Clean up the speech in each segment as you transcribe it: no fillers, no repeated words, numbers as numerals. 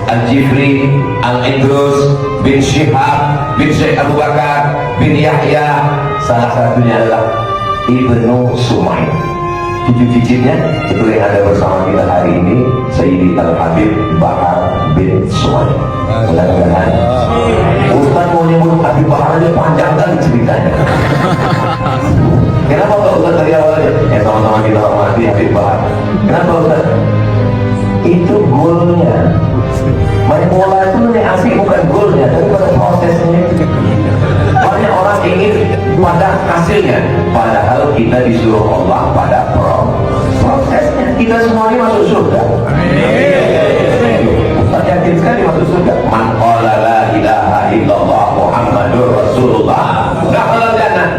Al-Jifri, Al-Idrus, bin Syihab, bin Syekh Abu Bakar, bin Yahya. Salah satunya adalah Ibnu Sumay. Cucu-cucunya itu yang ada bersama kita hari ini, Sayyidi Al-Habib Bahar bin Sumay. Mudah-mudahan Ustaz mau nyebut Habib Bahar aja panjang kali ceritanya. Kenapa Pak Ustaz tadi awalnya? Sama-sama kita hormati Habib Bahar. Kenapa Ustaz? Itu golnya. Main bola itu yang asik bukan golnya, tapi pada prosesnya. Banyak orang ingin pada hasilnya, padahal kita disuruh Allah pada prosesnya. Kita semuanya masuk surga. Ustaz yakin sekali masuk surga. Man qala la ilaha illallah Muhammadur Rasulullah dakhala jannah.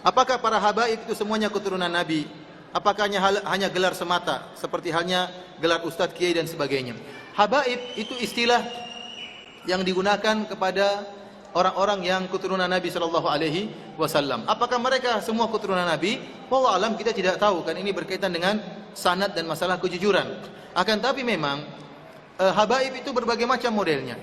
Apakah para habaib itu semuanya keturunan Nabi? Apakah hanya gelar semata seperti halnya gelar ustadz, kiai dan sebagainya? Habaib itu istilah yang digunakan kepada orang-orang yang keturunan Nabi sallallahu alaihi wasallam. Apakah mereka semua keturunan Nabi? Wallahu alam, kita tidak tahu, kan ini berkaitan dengan sanad dan masalah kejujuran. Akan tapi memang habaib itu berbagai macam modelnya.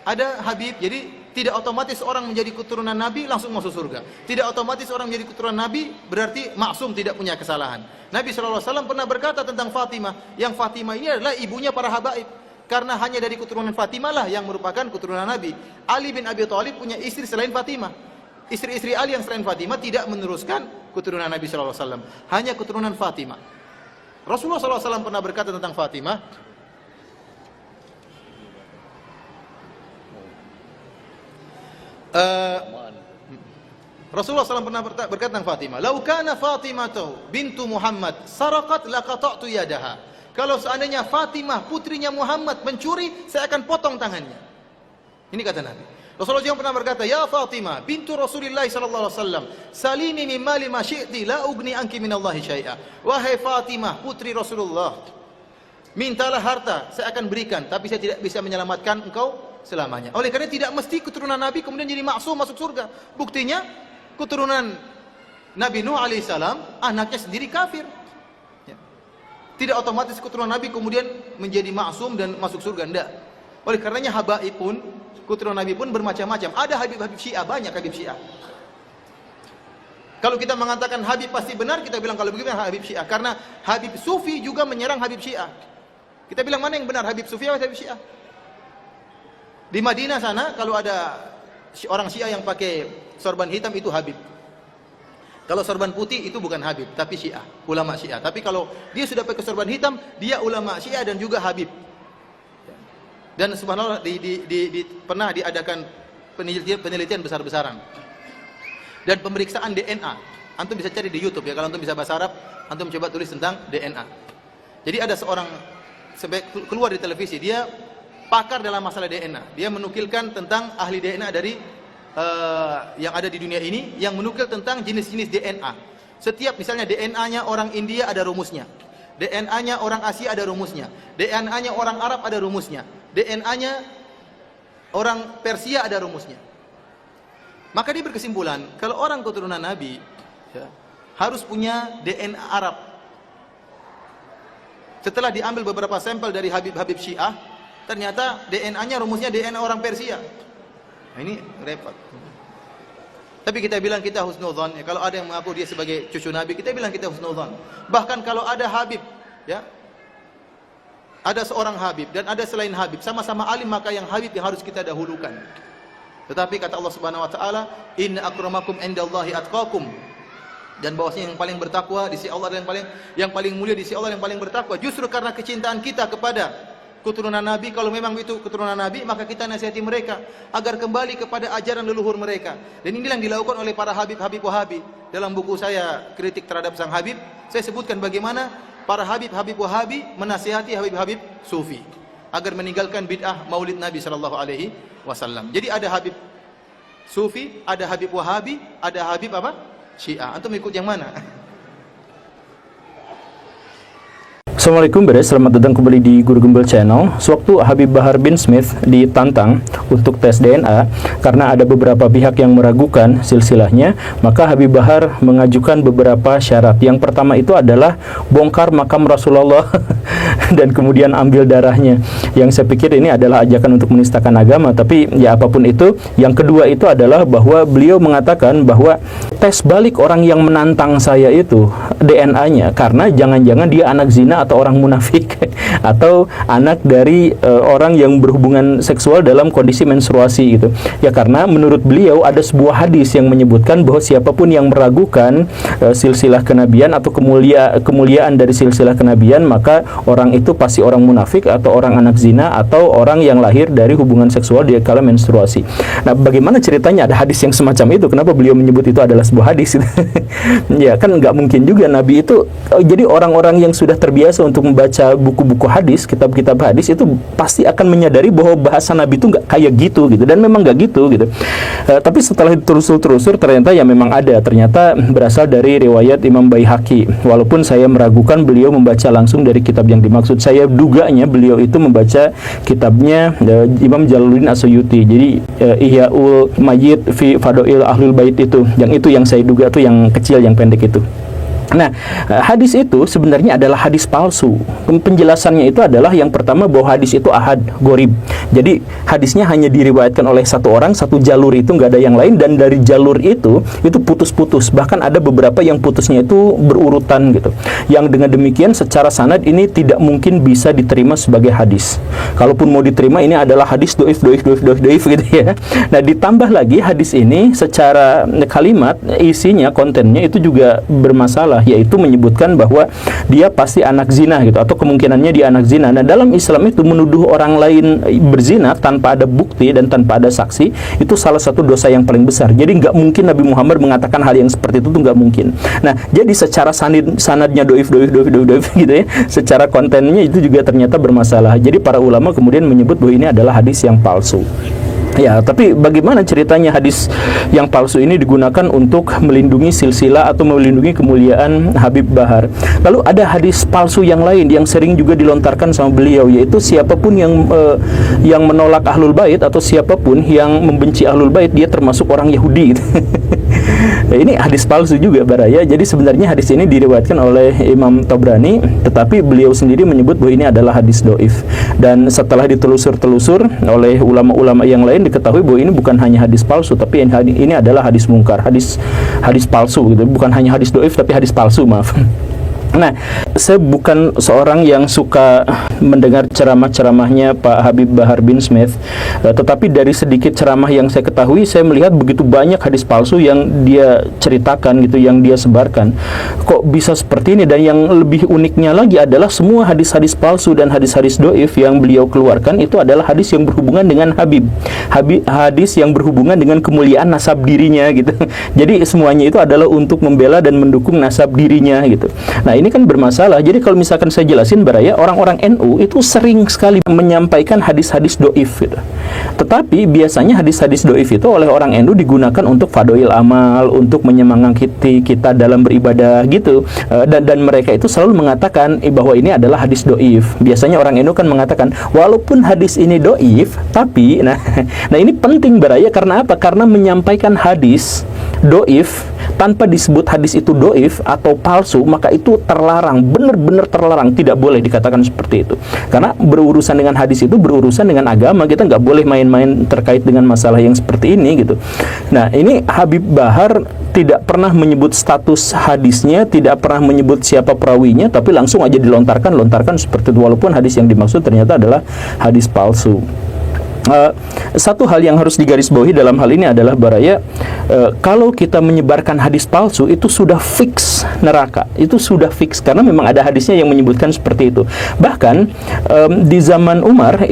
Ada habib, jadi tidak otomatis orang menjadi keturunan Nabi langsung masuk surga. Tidak otomatis orang menjadi keturunan Nabi berarti maksum, tidak punya kesalahan. Nabi SAW pernah berkata tentang Fatimah, yang Fatimah ini adalah ibunya para habaib. Karena hanya dari keturunan Fatimah lah yang merupakan keturunan Nabi. Ali bin Abi Thalib punya istri selain Fatimah. Istri-istri Ali yang selain Fatimah tidak meneruskan keturunan Nabi SAW. Hanya keturunan Fatimah. Rasulullah SAW pernah berkata tentang Fatimah, Rasulullah SAW pernah berkata tentang Fatimah, "Lau kana Fatimah bintu Muhammad saraqat laqata'tu yadaha." Kalau seandainya Fatimah putrinya Muhammad mencuri, saya akan potong tangannya. Ini kata Nabi. Rasulullah juga pernah berkata, "Ya Fatimah bintu Rasulillah sallallahu alaihi wasallam, salini min mali ma syi'ti la ugni anki minallahi syai'a." Wahai Fatimah putri Rasulullah, mintalah harta, saya akan berikan, tapi saya tidak bisa menyelamatkan engkau selamanya. Oleh karena tidak mesti keturunan Nabi kemudian jadi maksum masuk surga. Buktinya keturunan Nabi Nuh alaihissalam anaknya sendiri kafir. Ya. Tidak otomatis keturunan Nabi kemudian menjadi maksum dan masuk surga, enggak. Oleh karenanya habaib pun, keturunan Nabi pun bermacam-macam. Ada habib-habib Syiah, banyak habib Syiah. Kalau kita mengatakan habib pasti benar, kita bilang kalau begitu habib Syiah. Karena habib Sufi juga menyerang habib Syiah. Kita bilang mana yang benar, habib Sufi atau habib Syiah? Di Madinah sana kalau ada orang Syiah yang pakai sorban hitam itu habib. Kalau sorban putih itu bukan habib, tapi Syiah, ulama Syiah. Tapi kalau dia sudah pakai sorban hitam, dia ulama Syiah dan juga habib. Dan subhanallah pernah diadakan penelitian besar-besaran dan pemeriksaan DNA. Antum bisa cari di YouTube ya, kalau antum bisa bahasa Arab, antum coba tulis tentang DNA. Jadi ada seorang keluar di televisi, dia pakar dalam masalah DNA. Dia menukilkan tentang ahli DNA dari yang ada di dunia ini, yang menukil tentang jenis-jenis DNA. Setiap misalnya DNA-nya orang India ada rumusnya, DNA-nya orang Asia ada rumusnya, DNA-nya orang Arab ada rumusnya, DNA-nya orang Persia ada rumusnya. Maka dia berkesimpulan kalau orang keturunan Nabi ya, harus punya DNA Arab. Setelah diambil beberapa sampel dari habib-habib Syiah, ternyata DNA-nya rumusnya DNA orang Persia. Nah, ini repot. Tapi kita bilang kita husnudzon. Ya, kalau ada yang mengaku dia sebagai cucu Nabi, kita bilang kita husnudzon. Bahkan kalau ada habib, ya, ada seorang habib dan ada selain habib, sama-sama alim, maka yang habib yang harus kita dahulukan. Tetapi kata Allah Subhanahu Wa Taala, Inna akramakum indallahi atqakum. Dan bahwasanya yang paling bertakwa di sisi Allah dan yang paling mulia di sisi Allah yang paling bertakwa. Justru karena kecintaan kita kepada keturunan Nabi, kalau memang itu keturunan Nabi, maka kita nasihati mereka agar kembali kepada ajaran leluhur mereka. Dan inilah yang dilakukan oleh para habib-habib Wahabi. Dalam buku saya Kritik Terhadap Sang Habib, saya sebutkan bagaimana para habib-habib Wahabi menasihati habib-habib Sufi agar meninggalkan bid'ah Maulid Nabi sallallahu alaihi wasallam. Jadi ada habib Sufi, ada habib Wahabi, ada habib apa? Syiah. Antum ikut yang mana? Assalamualaikum beres, selamat datang kembali di Guru Gembel Channel. Sewaktu Habib Bahar bin Smith ditantang untuk tes DNA karena ada beberapa pihak yang meragukan silsilahnya, maka Habib Bahar mengajukan beberapa syarat. Yang pertama itu adalah bongkar makam Rasulullah dan kemudian ambil darahnya. Yang saya pikir ini adalah ajakan untuk menistakan agama, tapi ya apapun itu. Yang kedua itu adalah bahwa beliau mengatakan bahwa tes balik orang yang menantang saya itu DNA-nya, karena jangan-jangan dia anak zina atau orang munafik atau anak dari orang yang berhubungan seksual dalam kondisi menstruasi gitu. Ya karena menurut beliau ada sebuah hadis yang menyebutkan bahwa siapapun yang meragukan silsilah kenabian atau kemuliaan dari silsilah kenabian, maka orang itu pasti orang munafik atau orang anak zina atau orang yang lahir dari hubungan seksual di kala menstruasi. Nah, bagaimana ceritanya ada hadis yang semacam itu? Kenapa beliau menyebut itu adalah sebuah hadis? Ya kan nggak mungkin juga Nabi itu. Jadi orang-orang yang sudah terbiasa untuk membaca buku-buku hadis, kitab-kitab hadis, itu pasti akan menyadari bahwa bahasa Nabi itu nggak kayak gitu dan memang nggak gitu. Tapi setelah ditelusur ternyata ya memang ada, ternyata berasal dari riwayat Imam Baihaqi. Walaupun saya meragukan beliau membaca langsung dari kitab yang dimaksud, saya duganya beliau itu membaca kitabnya Imam Jalaluddin As-Suyuti. Jadi Ihyaul Mayyit fi Fadail Ahlul Bait itu yang saya duga tuh yang kecil, yang pendek itu. Nah, hadis itu sebenarnya adalah hadis palsu. Penjelasannya itu adalah yang pertama bahwa hadis itu ahad, gorib. Jadi hadisnya hanya diriwayatkan oleh satu orang, satu jalur, itu nggak ada yang lain, dan dari jalur itu putus-putus. Bahkan ada beberapa yang putusnya itu berurutan gitu. Yang dengan demikian secara sanad ini tidak mungkin bisa diterima sebagai hadis. Kalaupun mau diterima, ini adalah hadis doif gitu ya. Nah, ditambah lagi hadis ini secara kalimat, isinya, kontennya itu juga bermasalah, yaitu menyebutkan bahwa dia pasti anak zina gitu, atau kemungkinannya dia anak zina. Nah, dalam Islam itu menuduh orang lain berzina tanpa ada bukti dan tanpa ada saksi, itu salah satu dosa yang paling besar. Jadi nggak mungkin Nabi Muhammad mengatakan hal yang seperti itu tuh nggak mungkin. Nah, jadi secara sanadnya doif gitu ya, secara kontennya itu juga ternyata bermasalah. Jadi para ulama kemudian menyebut bahwa ini adalah hadis yang palsu. Ya, tapi bagaimana ceritanya hadis yang palsu ini digunakan untuk melindungi silsilah atau melindungi kemuliaan Habib Bahar? Lalu ada hadis palsu yang lain yang sering juga dilontarkan sama beliau, yaitu siapapun yang menolak Ahlul Bait atau siapapun yang membenci Ahlul Bait, dia termasuk orang Yahudi. Nah, ini hadis palsu juga baraya. Jadi sebenarnya hadis ini diriwayatkan oleh Imam Tabrani, tetapi beliau sendiri menyebut bahwa ini adalah hadis doif. Dan setelah ditelusur oleh ulama-ulama yang lain, diketahui bahwa ini bukan hanya hadis palsu, tapi ini adalah hadis mungkar, hadis palsu gitu. Bukan hanya hadis doif, tapi hadis palsu, maaf. Nah, saya bukan seorang yang suka mendengar ceramah-ceramahnya Pak Habib Bahar bin Smith, tetapi dari sedikit ceramah yang saya ketahui, saya melihat begitu banyak hadis palsu yang dia ceritakan gitu, yang dia sebarkan. Kok bisa seperti ini? Dan yang lebih uniknya lagi adalah semua hadis-hadis palsu dan hadis-hadis doif yang beliau keluarkan itu adalah hadis yang berhubungan dengan hadis yang berhubungan dengan kemuliaan nasab dirinya gitu. Jadi semuanya itu adalah untuk membela dan mendukung nasab dirinya gitu. Nah, ini kan bermasalah. Jadi kalau misalkan saya jelasin baraya, orang-orang NU itu sering sekali menyampaikan hadis-hadis doif gitu. Tetapi biasanya hadis-hadis doif itu oleh orang NU digunakan untuk fadail amal, untuk menyemangati kita dalam beribadah gitu. Dan mereka itu selalu mengatakan bahwa ini adalah hadis doif. Biasanya orang NU kan mengatakan walaupun hadis ini doif, tapi nah ini penting baraya. Karena apa? Karena menyampaikan hadis doif tanpa disebut hadis itu doif atau palsu, maka itu terlarang, benar-benar terlarang, tidak boleh dikatakan seperti itu. Karena berurusan dengan hadis itu berurusan dengan agama, kita nggak boleh main-main terkait dengan masalah yang seperti ini gitu. Nah, ini Habib Bahar tidak pernah menyebut status hadisnya, tidak pernah menyebut siapa perawinya, tapi langsung aja dilontarkan seperti itu, walaupun hadis yang dimaksud ternyata adalah hadis palsu. Satu hal yang harus digarisbawahi dalam hal ini adalah baraya, kalau kita menyebarkan hadis palsu itu sudah fix neraka, itu sudah fix, karena memang ada hadisnya yang menyebutkan seperti itu. Bahkan di zaman Umar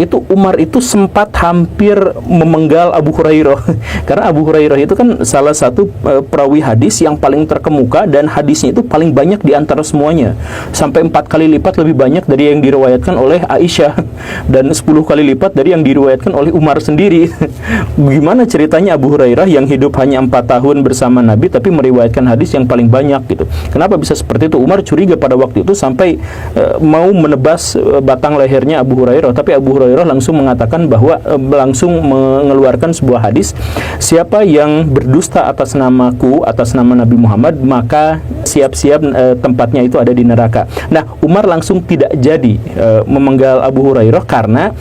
itu sempat hampir memenggal Abu Hurairah karena Abu Hurairah itu kan salah satu perawi hadis yang paling terkemuka, dan hadisnya itu paling banyak di antara semuanya, sampai 4 kali lipat lebih banyak dari yang diriwayatkan oleh Aisyah, dan 10 kali lipat dari yang diriwayatkan oleh oleh Umar sendiri. Gimana ceritanya Abu Hurairah yang hidup hanya 4 tahun bersama Nabi tapi meriwayatkan hadis yang paling banyak gitu. Kenapa bisa seperti itu? Umar curiga pada waktu itu sampai mau menebas batang lehernya Abu Hurairah, tapi Abu Hurairah langsung mengatakan bahwa langsung mengeluarkan sebuah hadis, siapa yang berdusta atas namaku, atas nama Nabi Muhammad, maka siap-siap tempatnya itu ada di neraka. Nah, Umar langsung tidak jadi memenggal Abu Hurairah karena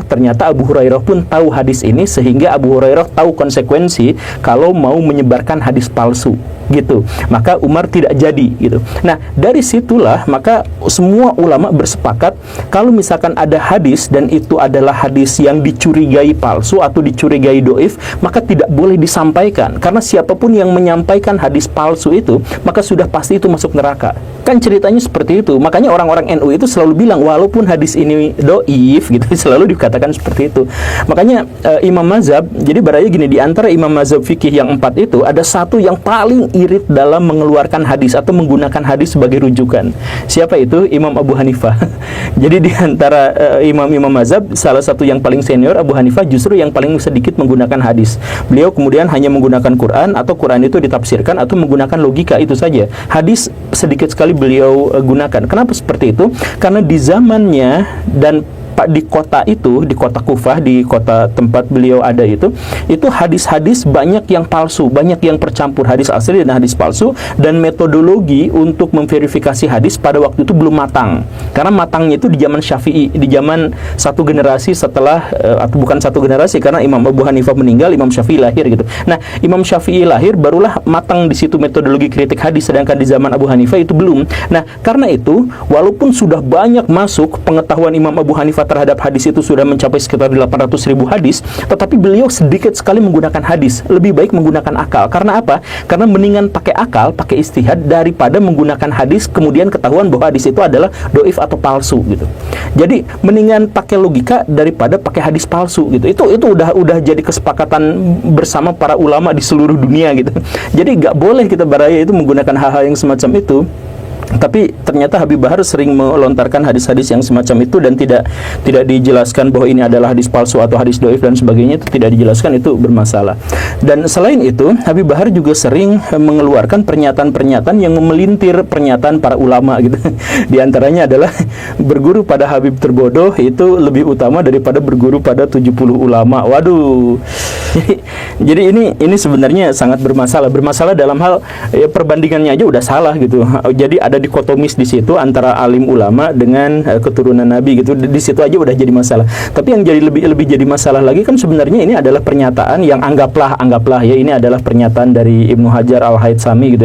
ternyata Abu Hurairah pun tahu hadis ini, sehingga Abu Hurairah tahu konsekuensi kalau mau menyebarkan hadis palsu gitu. Maka Umar tidak jadi gitu. Nah, dari situlah maka semua ulama bersepakat kalau misalkan ada hadis dan itu adalah hadis yang dicurigai palsu atau dicurigai doif, maka tidak boleh disampaikan, karena siapapun yang menyampaikan hadis palsu itu maka sudah pasti itu masuk neraka. Kan ceritanya seperti itu. Makanya orang-orang NU itu selalu bilang walaupun hadis ini doif gitu, selalu dikatakan seperti itu. Makanya imam mazhab, jadi baraya gini, di antara imam mazhab fikih yang 4 itu ada satu yang paling irit dalam mengeluarkan hadis atau menggunakan hadis sebagai rujukan. Siapa itu? Imam Abu Hanifah. Jadi di antara imam-imam mazhab, salah satu yang paling senior Abu Hanifah justru yang paling sedikit menggunakan hadis. Beliau kemudian hanya menggunakan Quran, atau Quran itu ditafsirkan atau menggunakan logika, itu saja. Hadis sedikit sekali beliau gunakan. Kenapa seperti itu? Karena di zamannya dan di kota itu, di kota Kufah, di kota tempat beliau ada itu hadis-hadis banyak yang palsu, banyak yang bercampur hadis asli dan hadis palsu, dan metodologi untuk memverifikasi hadis pada waktu itu belum matang. Karena matangnya itu di zaman Syafi'i, di zaman satu generasi setelah atau bukan satu generasi, karena Imam Abu Hanifah meninggal, Imam Syafi'i lahir gitu. Nah, Imam Syafi'i lahir barulah matang di situ metodologi kritik hadis, sedangkan di zaman Abu Hanifah itu belum. Nah, karena itu walaupun sudah banyak masuk pengetahuan Imam Abu Hanifah terhadap hadis itu sudah mencapai sekitar 800.000 hadis, tetapi beliau sedikit sekali menggunakan hadis. Lebih baik menggunakan akal. Karena apa? Karena mendingan pakai akal, pakai istihad, daripada menggunakan hadis kemudian ketahuan bahwa hadis itu adalah doif atau palsu gitu. Jadi mendingan pakai logika daripada pakai hadis palsu gitu. Itu udah jadi kesepakatan bersama para ulama di seluruh dunia gitu. Jadi nggak boleh kita baraya itu menggunakan hal-hal yang semacam itu. Tapi ternyata Habib Bahar sering melontarkan hadis-hadis yang semacam itu dan tidak dijelaskan bahwa ini adalah hadis palsu atau hadis doif dan sebagainya, itu tidak dijelaskan, itu bermasalah. Dan selain itu, Habib Bahar juga sering mengeluarkan pernyataan-pernyataan yang memelintir pernyataan para ulama gitu. Di antaranya adalah berguru pada Habib terbodoh itu lebih utama daripada berguru pada 70 ulama. Waduh. Jadi ini sebenarnya sangat bermasalah dalam hal perbandingannya aja udah salah gitu. Jadi ada dikotomis di situ antara alim ulama dengan keturunan Nabi gitu. Di situ aja udah jadi masalah. Tapi yang jadi lebih jadi masalah lagi kan sebenarnya ini adalah pernyataan yang anggaplah ya ini adalah pernyataan dari Ibnu Hajar Al-Haytami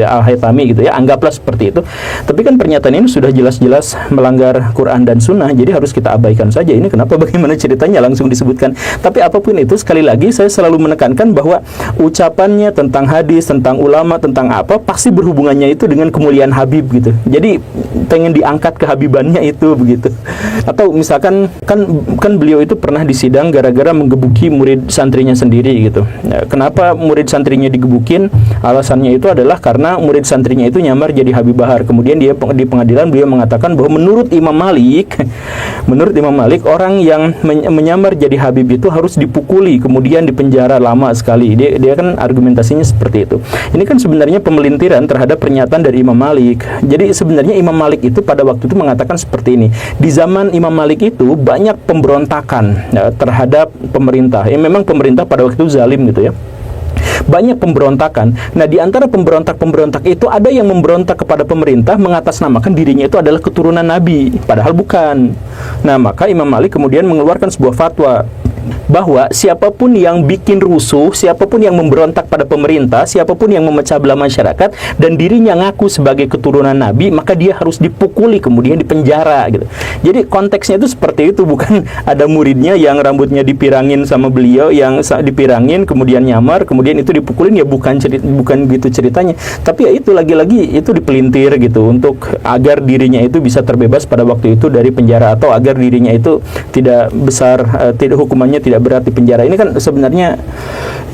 gitu ya, anggaplah seperti itu. Tapi kan pernyataan ini sudah jelas-jelas melanggar Quran dan Sunnah, jadi harus kita abaikan saja. Ini kenapa, bagaimana ceritanya langsung disebutkan. Tapi apapun itu, sekali lagi saya selalu menekankan bahwa ucapannya tentang hadis, tentang ulama, tentang apa, pasti berhubungannya itu dengan kemuliaan Habib gitu. Jadi pengen diangkat kehabibannya itu begitu. Atau misalkan kan beliau itu pernah disidang gara-gara menggebuki murid santrinya sendiri gitu. Ya, kenapa murid santrinya digebukin? Alasannya itu adalah karena murid santrinya itu nyamar jadi Habib Bahar. Kemudian dia di pengadilan beliau mengatakan bahwa menurut Imam Malik orang yang menyamar jadi Habib itu harus dipukuli, kemudian dipenjara lama sekali. Dia kan argumentasinya seperti itu. Ini kan sebenarnya pemelintiran terhadap pernyataan dari Imam Malik. Jadi sebenarnya Imam Malik itu pada waktu itu mengatakan seperti ini. Di zaman Imam Malik itu banyak pemberontakan terhadap pemerintah. Memang pemerintah pada waktu itu zalim gitu ya. Banyak pemberontakan. Nah, di antara pemberontak itu ada yang memberontak kepada pemerintah mengatasnamakan dirinya itu adalah keturunan Nabi, padahal bukan. Nah, maka Imam Malik kemudian mengeluarkan sebuah fatwa bahwa siapapun yang bikin rusuh, siapapun yang memberontak pada pemerintah, siapapun yang memecah belah masyarakat dan dirinya ngaku sebagai keturunan Nabi, maka dia harus dipukuli kemudian dipenjara gitu. Jadi konteksnya itu seperti itu, bukan ada muridnya yang rambutnya dipirangin sama beliau, yang dipirangin kemudian nyamar, kemudian itu dipukulin, ya bukan gitu ceritanya. Tapi ya itu lagi-lagi itu dipelintir gitu untuk agar dirinya itu bisa terbebas pada waktu itu dari penjara, atau agar dirinya itu tidak besar, tidak hukumannya hukumannya tidak berat di penjara. Ini kan sebenarnya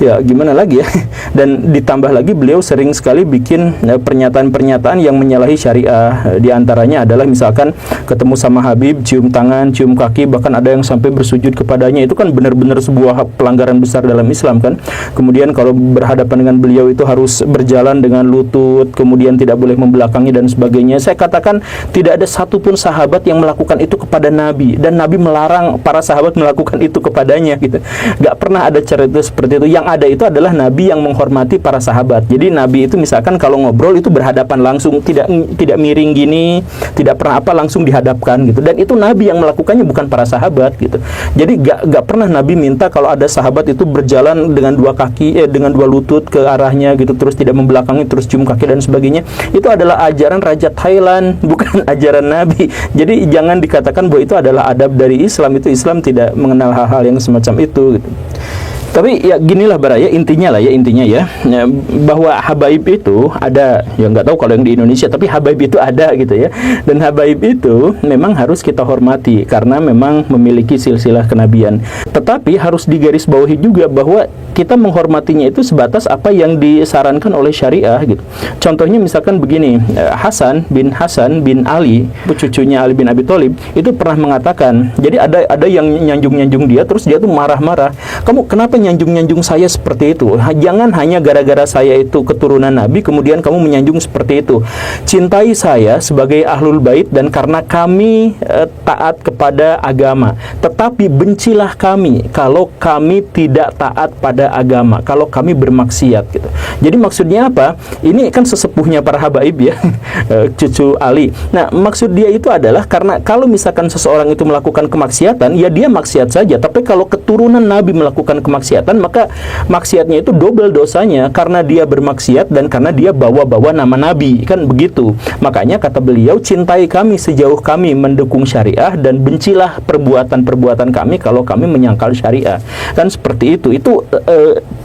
ya gimana lagi ya. Dan ditambah lagi beliau sering sekali bikin pernyataan-pernyataan yang menyalahi syariah. Di antaranya adalah misalkan ketemu sama Habib, cium tangan, cium kaki, bahkan ada yang sampai bersujud kepadanya. Itu kan benar-benar sebuah pelanggaran besar dalam Islam kan. Kemudian kalau berhadapan dengan beliau itu harus berjalan dengan lutut, kemudian tidak boleh membelakangi dan sebagainya. Saya katakan tidak ada satupun sahabat yang melakukan itu kepada Nabi, dan Nabi melarang para sahabat melakukan itu kepadanya gitu. Gak pernah ada cerita seperti itu. Yang ada itu adalah Nabi yang menghormati para sahabat. Jadi Nabi itu misalkan kalau ngobrol itu berhadapan langsung, tidak miring gini, tidak pernah apa, langsung dihadapkan gitu. Dan itu Nabi yang melakukannya, bukan para sahabat gitu. Jadi gak pernah Nabi minta kalau ada sahabat itu berjalan dengan dua kaki, dengan dua lutut ke arahnya gitu, terus tidak membelakangi, terus cium kaki dan sebagainya. Itu adalah ajaran Raja Thailand, bukan ajaran Nabi. Jadi jangan dikatakan bahwa itu adalah adab dari Islam. Itu Islam tidak mengenal hal-hal yang semacam itu gitu. Tapi ya ginilah Baraya, intinya ya, bahwa habaib itu ada, ya nggak tahu kalau yang di Indonesia, tapi habaib itu ada gitu ya. Dan habaib itu memang harus kita hormati karena memang memiliki silsilah kenabian. Tetapi harus digarisbawahi juga bahwa kita menghormatinya itu sebatas apa yang disarankan oleh syariah gitu. Contohnya misalkan begini, Hasan bin Ali, cucunya Ali bin Abi Thalib, itu pernah mengatakan, jadi ada yang nyanjung dia, terus dia tuh marah-marah, kamu kenapa nyanjung saya seperti itu? Jangan hanya gara-gara saya itu keturunan Nabi kemudian kamu menyanjung seperti itu. Cintai saya sebagai ahlul bait dan karena kami taat kepada agama. Tetapi bencilah kami kalau kami tidak taat pada agama, kalau kami bermaksiat gitu. Jadi maksudnya apa? Ini kan sesepuhnya para habaib ya, cucu Ali. Nah, maksud dia itu adalah karena kalau misalkan seseorang itu melakukan kemaksiatan, ya dia maksiat saja. Tapi kalau keturunan Nabi melakukan kemaksiatan, maka maksiatnya itu double dosanya karena dia bermaksiat dan karena dia bawa-bawa nama Nabi, kan begitu. Makanya kata beliau, cintai kami sejauh kami mendukung syariah dan bencilah perbuatan-perbuatan kami kalau kami menyangkal syariah. Kan seperti itu. Itu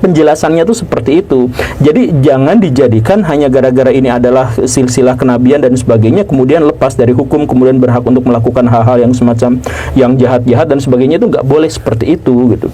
penjelasannya tuh seperti itu. Jadi jangan dijadikan hanya gara-gara ini adalah silsilah kenabian dan sebagainya kemudian lepas dari hukum, kemudian berhak untuk melakukan hal-hal yang semacam yang jahat-jahat dan sebagainya. Itu nggak boleh seperti itu gitu.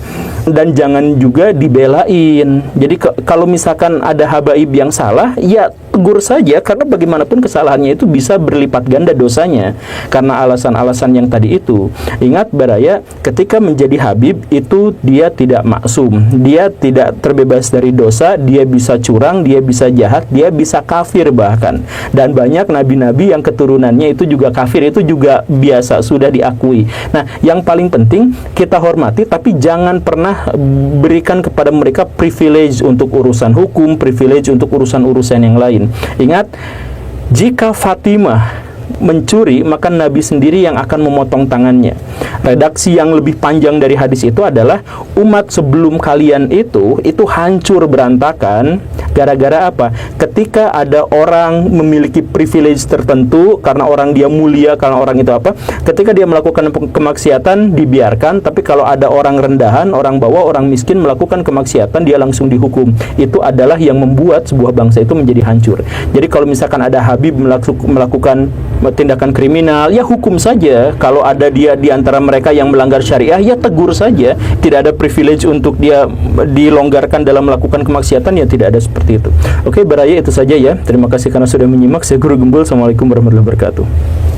Dan jangan juga dibelain. Jadi kalau misalkan ada habaib yang salah, ya tegur saja, karena bagaimanapun kesalahannya itu bisa berlipat ganda dosanya karena alasan-alasan yang tadi itu. Ingat Baraya, ketika menjadi habib itu dia tidak maksum, dia tidak terbebas dari dosa, dia bisa curang, dia bisa jahat, dia bisa kafir bahkan. Dan banyak nabi-nabi yang keturunannya itu juga kafir, itu juga biasa, sudah diakui. Nah, yang paling penting kita hormati, tapi jangan pernah berikan kepada mereka privilege untuk urusan hukum, privilege untuk urusan-urusan yang lain. Ingat, jika Fatimah mencuri, maka Nabi sendiri yang akan memotong tangannya. Redaksi yang lebih panjang dari hadis itu adalah umat sebelum kalian itu hancur berantakan gara-gara apa? Ketika ada orang memiliki privilege tertentu karena orang dia mulia, karena orang itu apa? Ketika dia melakukan kemaksiatan dibiarkan, tapi kalau ada orang rendahan, orang bawah, orang miskin melakukan kemaksiatan, dia langsung dihukum. Itu adalah yang membuat sebuah bangsa itu menjadi hancur. Jadi kalau misalkan ada habib melakukan tindakan kriminal, ya hukum saja. Kalau ada dia di antara mereka yang melanggar syariah, ya tegur saja. Tidak ada privilege untuk dia dilonggarkan dalam melakukan kemaksiatan, ya tidak ada seperti itu. Oke, Baraya, itu saja ya. Terima kasih karena sudah menyimak. Saya Guru Gembul. Assalamualaikum warahmatullahi wabarakatuh.